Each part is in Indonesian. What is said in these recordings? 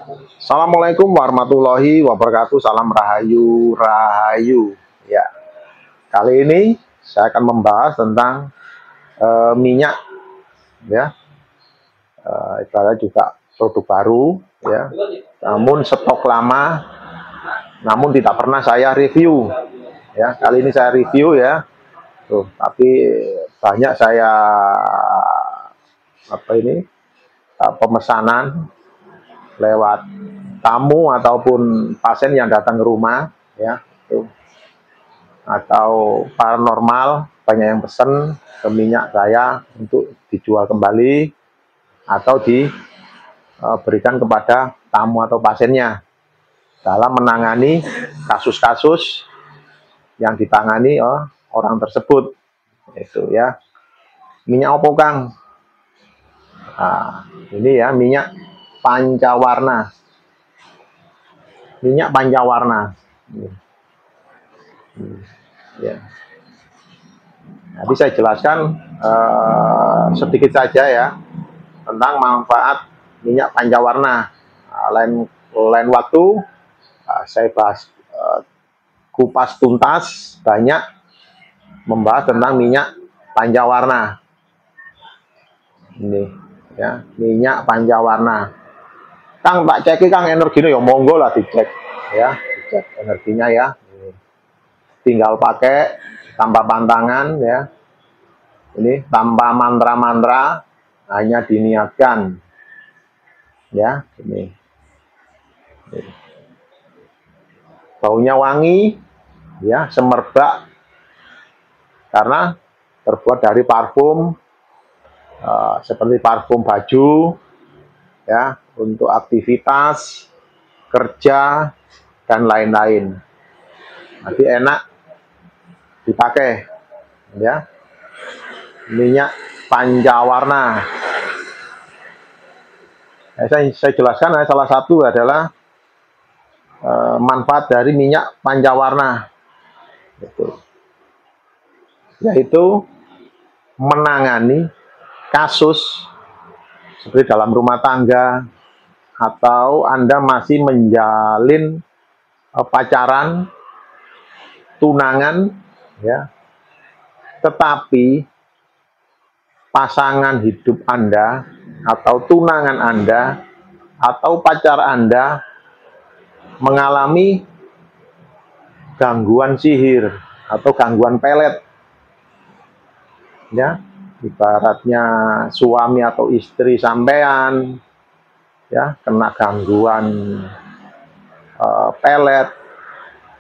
Assalamualaikum warahmatullahi wabarakatuh. Salam rahayu, rahayu. Ya, kali ini saya akan membahas tentang minyak, ya. Ibarat juga produk baru, ya. Namun stok lama, namun tidak pernah saya review. Ya, kali ini saya review ya. Tuh, tapi banyak saya pemesanan lewat tamu ataupun pasien yang datang ke rumah, ya, tuh. Atau paranormal banyak yang pesen ke minyak saya untuk dijual kembali atau diberikan kepada tamu atau pasiennya dalam menangani kasus-kasus yang ditangani orang tersebut. Itu ya, minyak opo Kang? Nah, ini ya minyak pancawarna. Minyak pancawarna. Ya. Nanti saya jelaskan sedikit saja ya tentang manfaat minyak pancawarna. Lain waktu saya bahas kupas tuntas banyak membahas tentang minyak pancawarna. Ini ya, minyak pancawarna. Kang tak cek Kang energinya ya monggo lah dicek ya, dicek energinya ya. Tinggal pakai tanpa pantangan ya. Ini tanpa mantra-mantra, hanya diniatkan. Ya, ini. Baunya wangi ya, semerbak karena terbuat dari parfum seperti parfum baju ya, untuk aktivitas kerja dan lain-lain. Nanti enak dipakai ya, minyak pancawarna. Saya jelaskan salah satu adalah manfaat dari minyak pancawarna, yaitu menangani kasus seperti dalam rumah tangga atau Anda masih menjalin pacaran, tunangan ya, tetapi pasangan hidup Anda atau tunangan Anda atau pacar Anda mengalami gangguan sihir atau gangguan pelet ya, ibaratnya suami atau istri sampean ya kena gangguan pelet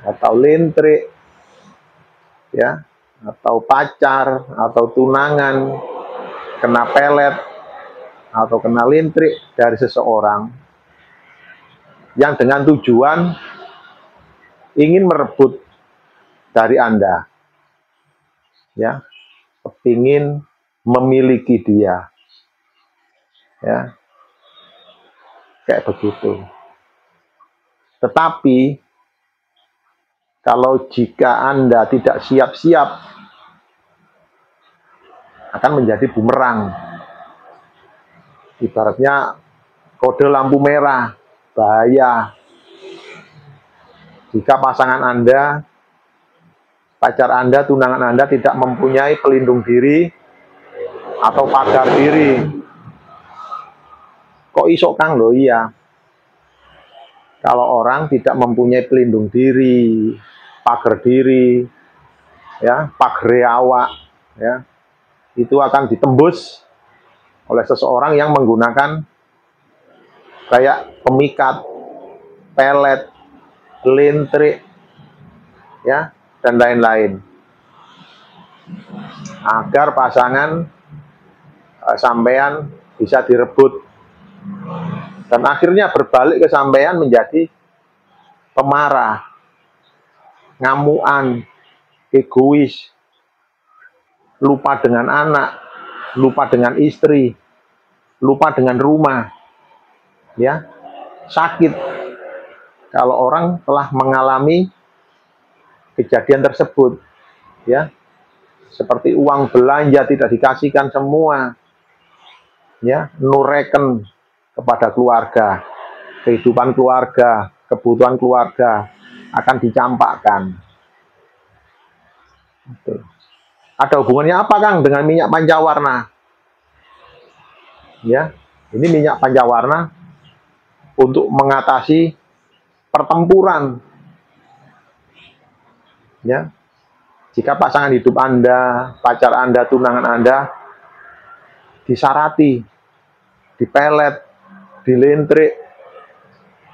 atau lintrik ya, atau pacar atau tunangan kena pelet atau kena lintrik dari seseorang yang dengan tujuan ingin merebut dari Anda ya, ingin memiliki dia ya, kayak begitu. Tetapi kalau jika Anda tidak siap-siap akan menjadi bumerang. Ibaratnya kode lampu merah, bahaya. Jika pasangan Anda, pacar Anda, tunangan Anda tidak mempunyai pelindung diri atau pagar diri. Kok iso Kang? Loh iya. Kalau orang tidak mempunyai pelindung diri, pagar diri, ya, pagar awak, ya, itu akan ditembus oleh seseorang yang menggunakan kayak pemikat, pelet, lintrik, ya, dan lain-lain. Agar pasangan sampean bisa direbut dan akhirnya berbalik ke sampean menjadi pemarah, ngamuan, egois, lupa dengan anak, lupa dengan istri, lupa dengan rumah, ya, sakit kalau orang telah mengalami kejadian tersebut, ya, seperti uang belanja tidak dikasihkan semua, ya, nureken kepada keluarga, kehidupan keluarga, kebutuhan keluarga akan dicampakkan. Ada hubungannya apa, Kang, dengan minyak pancawarna? Ya, ini minyak pancawarna untuk mengatasi pertempuran. Ya, jika pasangan hidup Anda, pacar Anda, tunangan Anda disarati, dipelet, dilintrik,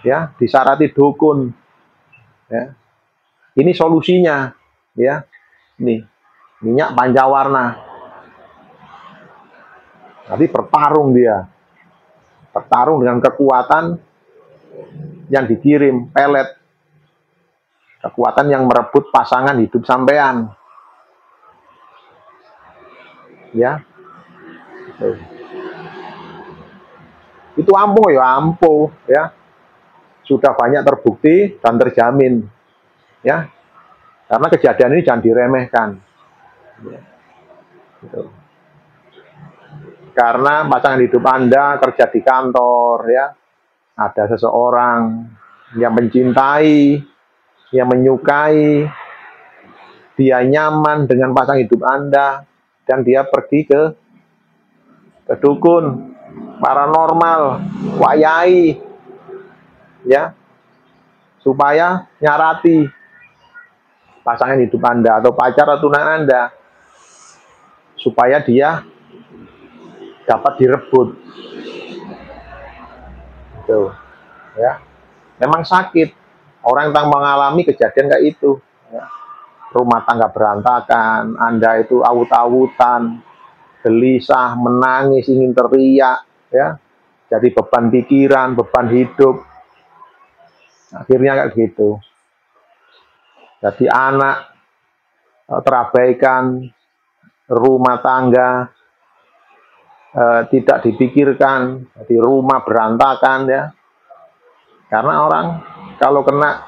ya, disarati dukun, ya, ini solusinya, ya, ini minyak pancawarna. Nanti bertarung dia, bertarung dengan kekuatan yang dikirim, pelet, kekuatan yang merebut pasangan hidup sampean, ya. Itu ampuh ya, ampuh, ya. Sudah banyak terbukti dan terjamin, ya. Karena kejadian ini jangan diremehkan. Ya. Gitu. Karena pasangan hidup Anda kerja di kantor, ya, ada seseorang yang mencintai, yang menyukai, dia nyaman dengan pasangan hidup Anda, dan dia pergi ke dukun, paranormal, wayai, ya, supaya nyarati pasangan hidup Anda atau pacar atau tunangan Anda, supaya dia dapat direbut. Tuh, ya. Memang sakit. Orang yang mengalami kejadian kayak itu, ya. Rumah tangga berantakan, Anda itu awut-awutan, gelisah, menangis, ingin teriak, ya. Jadi beban pikiran, beban hidup. Akhirnya kayak gitu. Jadi anak terabaikan, rumah tangga tidak dipikirkan, jadi rumah berantakan, ya. Karena orang kalau kena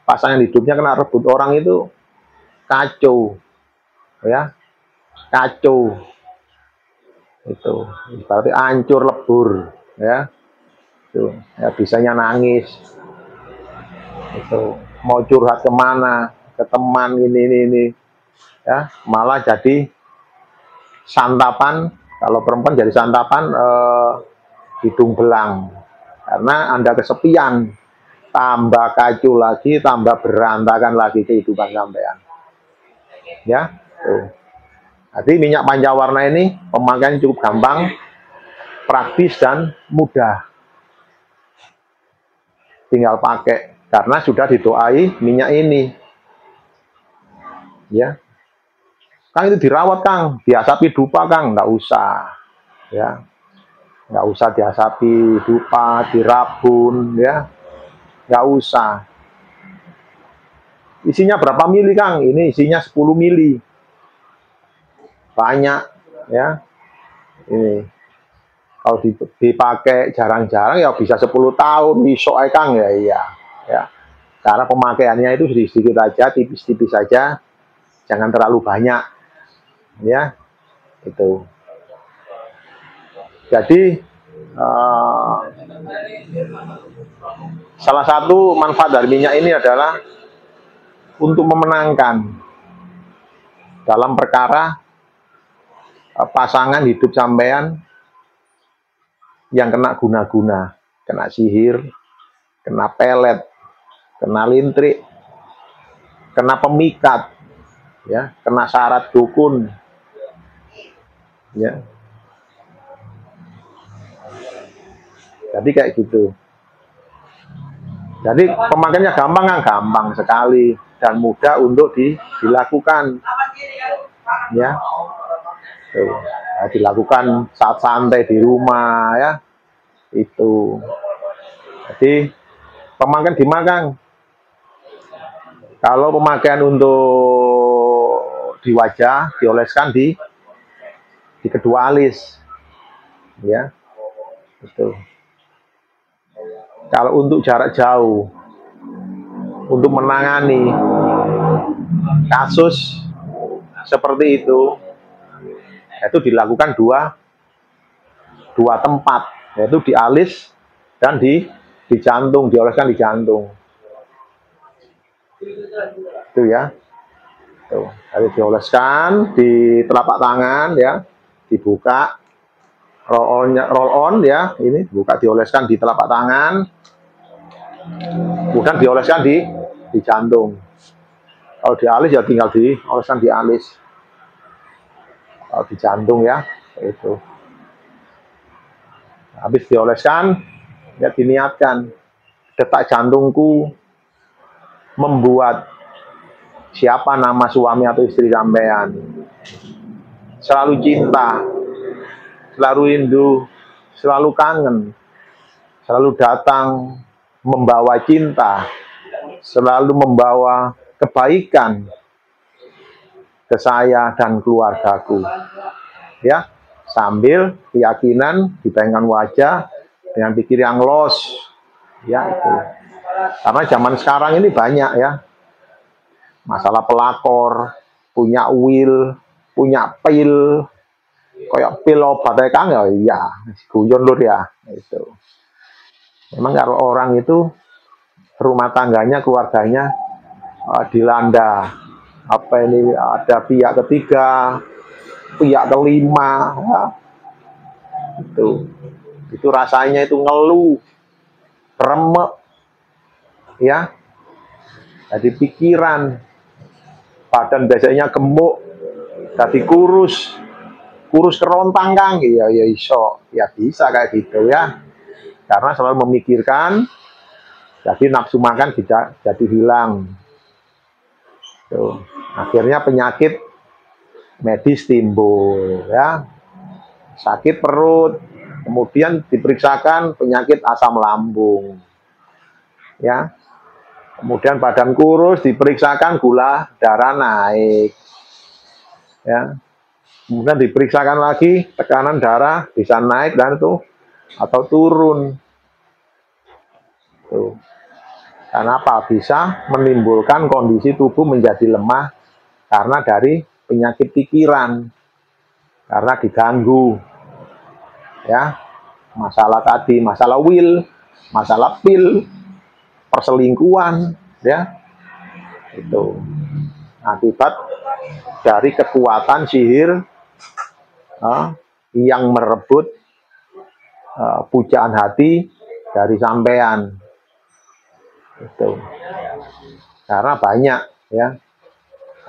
pasangan hidupnya kena rebut orang itu kacau, ya, kacau. Itu berarti hancur lebur, ya. Itu ya, bisanya nangis. Itu mau curhat kemana, ke teman ini, ya, malah jadi santapan. Kalau perempuan jadi santapan hidung belang, karena Anda kesepian, tambah kacau lagi, tambah berantakan lagi kehidupan sampean. Ya, tuh. Jadi minyak pancawarna ini pemakaian cukup gampang, praktis dan mudah. Tinggal pakai karena sudah didoai minyak ini. Ya. Kang, itu dirawat, Kang, diasapi dupa, Kang, nggak usah, ya, nggak usah diasapi dupa, dirabun, ya, nggak usah. Isinya berapa mili, Kang? Ini isinya 10 mili, banyak, ya. Ini kalau dipakai jarang-jarang ya bisa 10 tahun, besok, Kang, ya, iya, ya. Cara pemakaiannya itu sedikit-sedikit aja, tipis-tipis saja, jangan terlalu banyak. Ya, itu. Jadi salah satu manfaat dari minyak ini adalah untuk memenangkan dalam perkara pasangan hidup sampean yang kena guna-guna, kena sihir, kena pelet, kena lintrik, kena pemikat, ya, kena syarat dukun. Ya. Jadi kayak gitu. Jadi pemakaiannya gampang, kan? Gampang sekali dan mudah untuk dilakukan. Ya. Tuh. Nah, dilakukan saat santai di rumah, ya. Itu. Jadi pemakaian dimakan. Kalau pemakaian untuk di wajah, dioleskan di kedua alis, ya, itu. Kalau untuk jarak jauh, untuk menangani kasus seperti itu dilakukan dua tempat, yaitu di alis dan di di jantung, dioleskan di jantung. Itu ya. Tuh, harus dioleskan di telapak tangan ya, dibuka roll on ya, ini buka dioleskan di telapak tangan, kemudian dioleskan di jantung. Kalau di alis ya tinggal dioleskan di alis. Kalau di jantung ya, itu. Habis dioleskan, ya diniatkan detak jantungku membuat siapa nama suami atau istri sampean. Selalu cinta, selalu rindu, selalu kangen, selalu datang membawa cinta, selalu membawa kebaikan ke saya dan keluargaku. Ya, sambil keyakinan dibayangkan wajah dengan pikir yang los. Ya, itu. Karena zaman sekarang ini banyak ya. Masalah pelakor, punya will, punya pil, kayak pil obat kang ya, iya, guyon lur ya, itu. Memang kalau orang itu rumah tangganya, keluarganya dilanda apa ini, ada pihak ketiga, pihak kelima, ya. Itu rasanya itu ngeluh, remek, ya, jadi pikiran, badan biasanya gemuk, jadi kurus kerontang kang, ya iso, ya bisa kayak gitu ya, karena selalu memikirkan, jadi nafsu makan tidak jadi hilang. Tuh. Akhirnya penyakit medis timbul ya, sakit perut, kemudian diperiksakan penyakit asam lambung ya, kemudian badan kurus, diperiksakan gula darah naik ya, kemudian diperiksakan lagi tekanan darah bisa naik dan itu atau turun. Tuh. Karena apa? Bisa menimbulkan kondisi tubuh menjadi lemah karena dari penyakit pikiran, karena diganggu ya, masalah tadi, masalah will, masalah pil, perselingkuhan ya, itu akibat dari kekuatan sihir yang merebut pujaan hati dari sampean. Itu karena banyak ya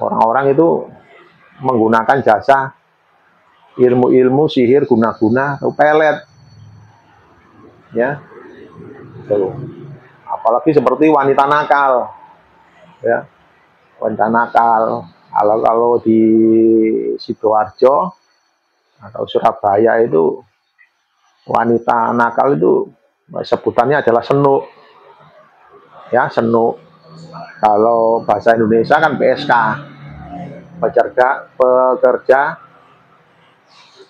orang-orang itu menggunakan jasa ilmu-ilmu sihir guna-guna pelet ya. Itu. Apalagi seperti wanita nakal ya, wanita nakal. Kalau di Sidoarjo atau Surabaya itu wanita nakal itu sebutannya adalah senuk ya, senuk. Kalau bahasa Indonesia kan PSK, pekerja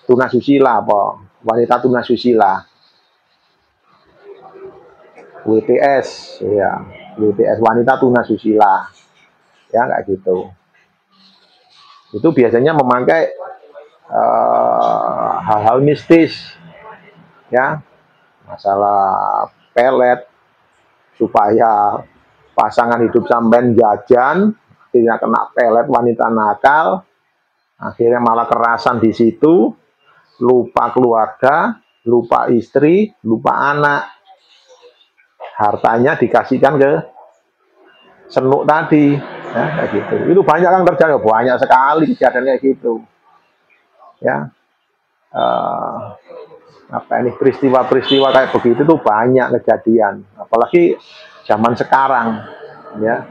tunasusila, apa wanita tunasusila, WTS ya, WTS wanita tunasusila ya, kayak gitu. Itu biasanya memakai hal-hal mistis ya, masalah pelet supaya pasangan hidup sampean jajan, akhirnya kena pelet wanita nakal, akhirnya malah kerasan di situ, lupa keluarga, lupa istri, lupa anak, hartanya dikasihkan ke senuk tadi ya, kayak gitu. Itu banyak yang terjadi, banyak sekali kejadian kayak gitu ya. Apa ini, peristiwa-peristiwa kayak begitu tuh banyak kejadian, apalagi zaman sekarang ya,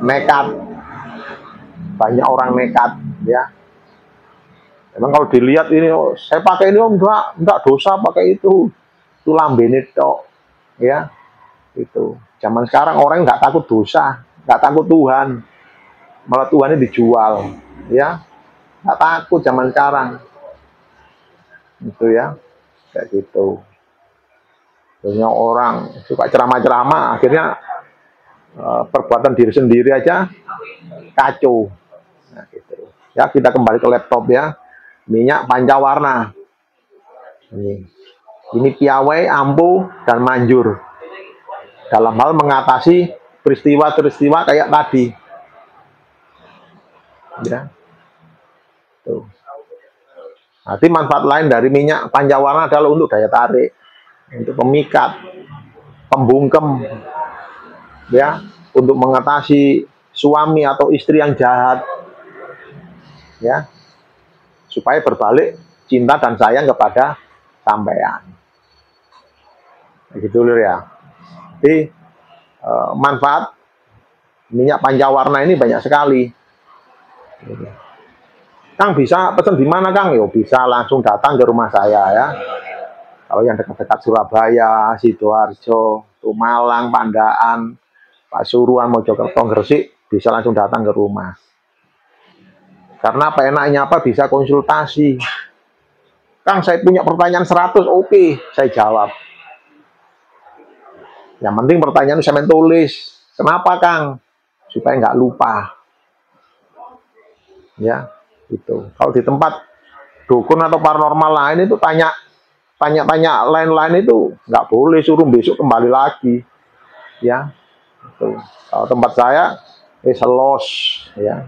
nekat, banyak orang nekat ya. Memang kalau dilihat ini, oh, saya pakai ini, oh, enggak dosa pakai itu lambene tok ya. Itu zaman sekarang orang nggak takut dosa, nggak takut Tuhan, malah Tuhannya dijual ya, nggak takut zaman sekarang itu ya, kayak gitu. Banyak orang suka ceramah-ceramah, akhirnya perbuatan diri sendiri aja kacau. Nah, gitu. Ya, kita kembali ke laptop ya, minyak pancawarna ini piawai, ampuh dan manjur dalam hal mengatasi peristiwa-peristiwa kayak tadi. Ya. Tuh. Nanti manfaat lain dari minyak pancawarna adalah untuk daya tarik, untuk pemikat, pembungkem, ya, untuk mengatasi suami atau istri yang jahat, ya, supaya berbalik cinta dan sayang kepada sampean. Begitu lho ya. Jadi manfaat minyak pancawarna ini banyak sekali. Kang, bisa pesan di mana, Kang? Yo, bisa langsung datang ke rumah saya ya. Kalau yang dekat-dekat Surabaya, Sidoarjo, Malang, Pandaan, Pasuruan, Mojokerto, Gresik, bisa langsung datang ke rumah. Karena apa enaknya apa bisa konsultasi. Kang, saya punya pertanyaan 100, oke, saya jawab. Yang penting pertanyaan saya tulis. Kenapa, Kang? Supaya nggak lupa. Ya, gitu. Kalau di tempat dukun atau paranormal lain itu tanya lain-lain itu nggak boleh, suruh besok kembali lagi. Ya, gitu. Kalau tempat saya, los, ya.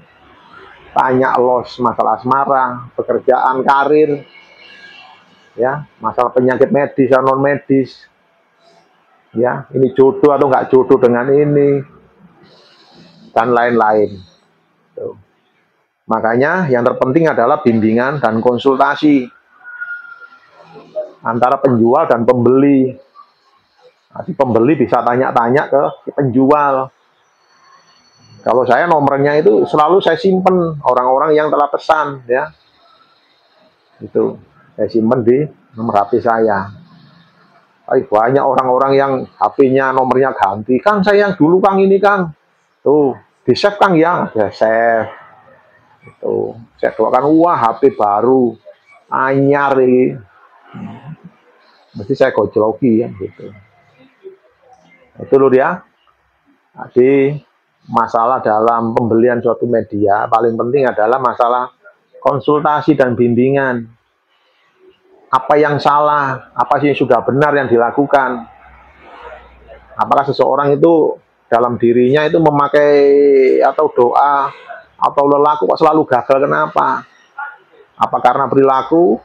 Tanya los masalah asmara, pekerjaan, karir, ya, masalah penyakit medis atau non medis, ya, ini jodoh atau nggak jodoh dengan ini, dan lain-lain. Tuh. Makanya yang terpenting adalah bimbingan dan konsultasi antara penjual dan pembeli. Nanti pembeli bisa tanya-tanya ke penjual. Kalau saya nomornya itu selalu saya simpen orang-orang yang telah pesan, ya. Itu saya simpen di nomor HP saya. Banyak orang-orang yang HP-nya nomornya ganti. Kang, saya yang dulu, Kang, ini, Kang. Tuh, di-save, Kang, ya. Ya, save. Itu saya doakan, wah, HP baru anyar ini. Mesti saya gojloki ya gitu. Itu loh dia. Jadi masalah dalam pembelian suatu media paling penting adalah masalah konsultasi dan bimbingan. Apa yang salah, apa sih yang sudah benar yang dilakukan. Apakah seseorang itu dalam dirinya itu memakai atau doa atau lelaku kok selalu gagal, kenapa? Apa karena perilaku?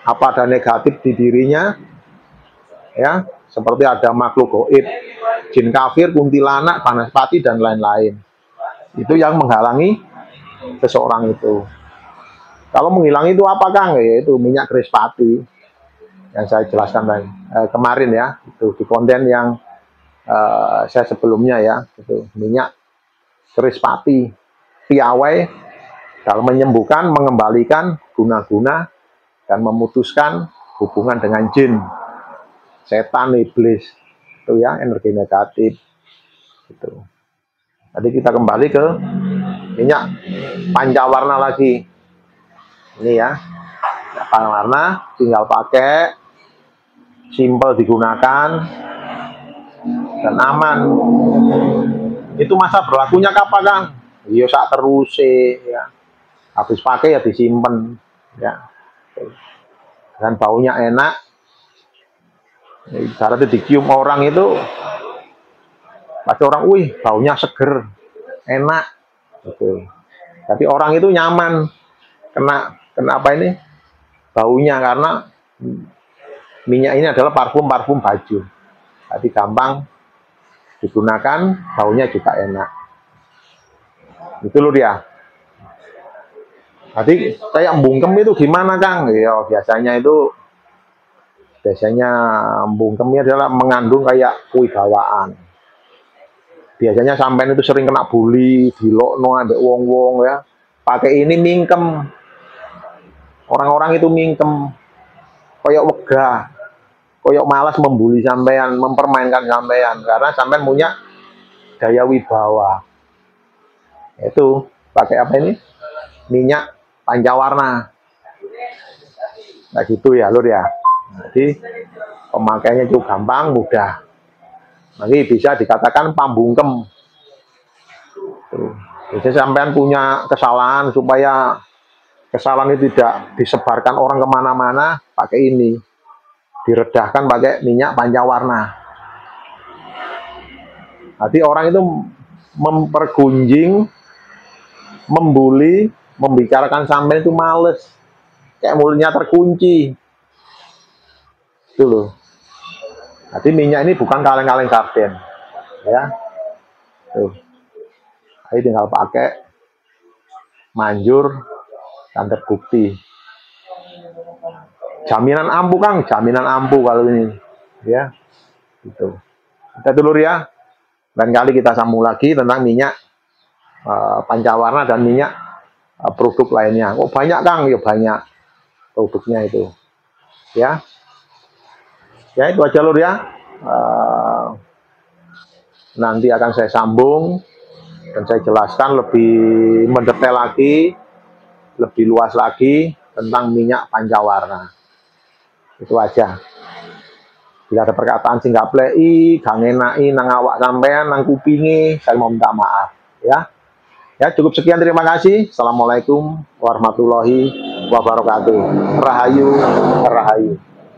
Apa ada negatif di dirinya? Ya, seperti ada makhluk goib, jin kafir, kuntilanak, banaspati, dan lain-lain. Itu yang menghalangi seseorang itu. Kalau menghilang itu apa, Kang? Yaitu minyak krispati yang saya jelaskan kemarin ya, itu di konten yang saya sebelumnya ya, itu minyak krispati piawai dalam menyembuhkan, mengembalikan guna-guna dan memutuskan hubungan dengan jin, setan, iblis, itu ya, energi negatif. Gitu. Jadi kita kembali ke minyak pancawarna lagi. Ini ya, pancawarna tinggal pakai, simple digunakan dan aman. Itu masa berlakunya kapan, Kang? Iya, sak terus ya. Habis pakai ya disimpan ya. Dan baunya enak. Cara dicium orang itu pasti orang, wih, baunya seger, enak. Gitu. Tapi orang itu nyaman kena apa ini? Baunya, karena minyak ini adalah parfum baju. Jadi gampang digunakan, baunya juga enak. Itu loh dia. Jadi kayak bungkem itu gimana, Kang? Ya, biasanya bungkemnya adalah mengandung kayak kewibawaan. Biasanya sampean itu sering kena bully, dilokno ambek wong-wong ya. Pakai ini mingkem. Orang-orang itu mingkem. Koyok wegah. Koyok malas membuli sampean, mempermainkan sampean karena sampean punya daya wibawa. Itu pakai apa ini? Minyak pancawarna. Nah gitu ya, Lur ya. Jadi pemakaiannya juga gampang, mudah. Nanti bisa dikatakan pambungkem. Jadi sampean punya kesalahan, supaya kesalahan itu tidak disebarkan orang kemana-mana, pakai ini. Diredahkan pakai minyak pancawarna. Jadi orang itu mempergunjing, membuli, membicarakan sampean itu males. Kayak mulutnya terkunci. Itu loh. Jadi minyak ini bukan kaleng-kaleng sarden. Ya. Tuh. Jadi tinggal pakai, manjur, dan terbukti. Jaminan ampuh Kang, jaminan ampuh kalau ini. Ya. Gitu. Kita dulu ya. Lain kali kita sambung lagi tentang minyak pancawarna dan minyak produk lainnya. Oh banyak Kang, ya banyak produknya itu. Ya, ya itu aja lur ya. Nanti akan saya sambung dan saya jelaskan lebih mendetail lagi, lebih luas lagi tentang minyak pancawarna. Itu aja. Bila ada perkataan sing gak plei, gak ngenaki nang awak sampean, nang kupingi, saya mau minta maaf. Ya, ya cukup sekian, terima kasih. Assalamualaikum warahmatullahi wabarakatuh. Rahayu, rahayu.